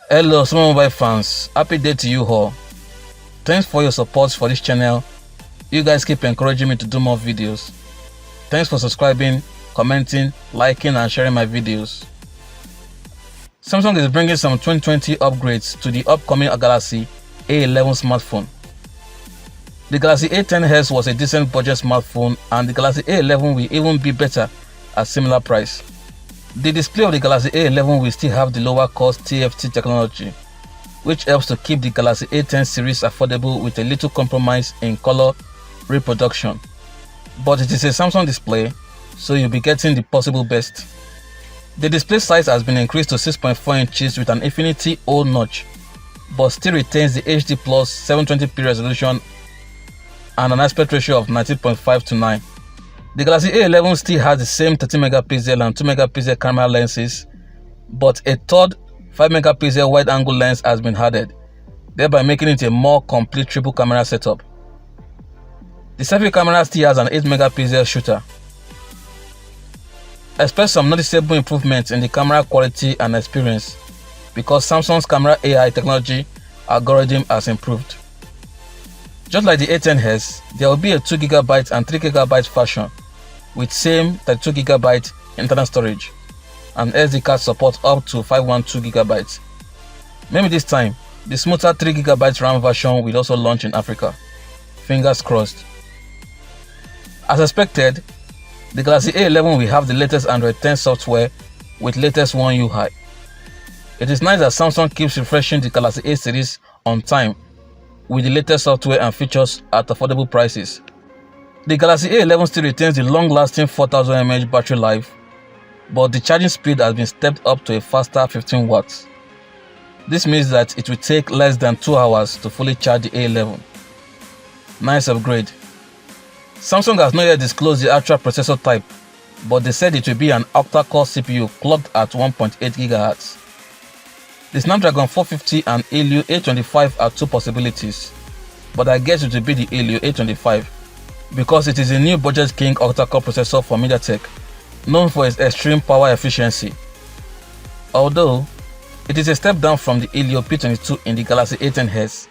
Hello small mobile fans, happy day to you all. Thanks for your support for this channel. You guys keep encouraging me to do more videos. Thanks for subscribing, commenting, liking and sharing my videos. Samsung is bringing some 2020 upgrades to the upcoming Galaxy A11 smartphone. The Galaxy A10s was a decent budget smartphone and the Galaxy A11 will even be better at similar price. The display of the Galaxy A11 will still have the lower cost TFT technology, which helps to keep the Galaxy A10 series affordable with a little compromise in color reproduction. But it is a Samsung display, so you'll be getting the possible best. The display size has been increased to 6.4 inches with an Infinity O notch, but still retains the HD Plus 720p resolution and an aspect ratio of 19.5:9. The Galaxy A11 still has the same 30MP and 2MP camera lenses, but a third 5MP wide-angle lens has been added, thereby making it a more complete triple camera setup. The selfie camera still has an 8MP shooter. Expect some noticeable improvements in the camera quality and experience because Samsung's camera AI technology algorithm has improved. Just like the A10s, there will be a 2GB and 3GB version with same 32GB internal storage and SD card support up to 512GB. Maybe this time, the smoother 3GB RAM version will also launch in Africa. Fingers crossed. As expected, the Galaxy A11 will have the latest Android 10 software with latest One UI. It is nice that Samsung keeps refreshing the Galaxy A series on time with the latest software and features at affordable prices. The Galaxy A11 still retains the long-lasting 4000 mAh battery life, but the charging speed has been stepped up to a faster 15 watts. This means that it will take less than 2 hours to fully charge the A11. Nice upgrade. Samsung has not yet disclosed the actual processor type, but they said it will be an octa-core CPU clocked at 1.8 GHz. The Snapdragon 450 and Helio A25 are two possibilities, but I guess it will be the Helio A25 because it is a new budget king octa-core processor from MediaTek, known for its extreme power efficiency. Although it is a step down from the Helio P22 in the Galaxy A10s,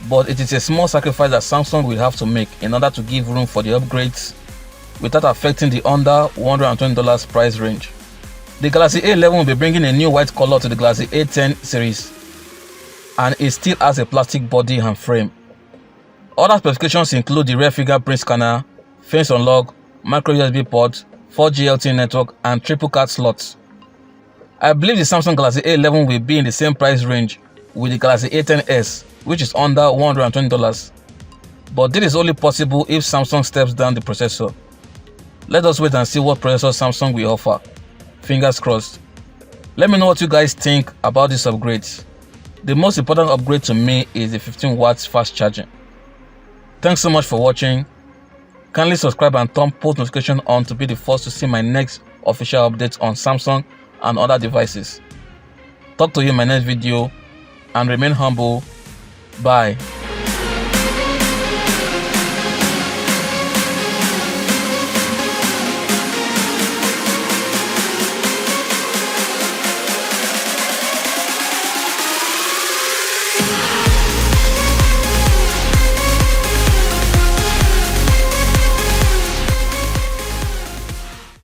but it is a small sacrifice that Samsung will have to make in order to give room for the upgrades without affecting the under $120 price range. The Galaxy A11 will be bringing a new white color to the Galaxy A10 series, and it still has a plastic body and frame. Other specifications include the rear fingerprint scanner, face unlock, micro USB port, 4G LTE network, and triple card slots. I believe the Samsung Galaxy A11 will be in the same price range with the Galaxy A10s, which is under $120. But this is only possible if Samsung steps down the processor. Let us wait and see what processor Samsung will offer. Fingers crossed. Let me know what you guys think about these upgrades. The most important upgrade to me is the 15 watts fast charging. Thanks so much for watching. Kindly subscribe and turn post notification on to be the first to see my next official updates on Samsung and other devices. Talk to you in my next video and remain humble. Bye.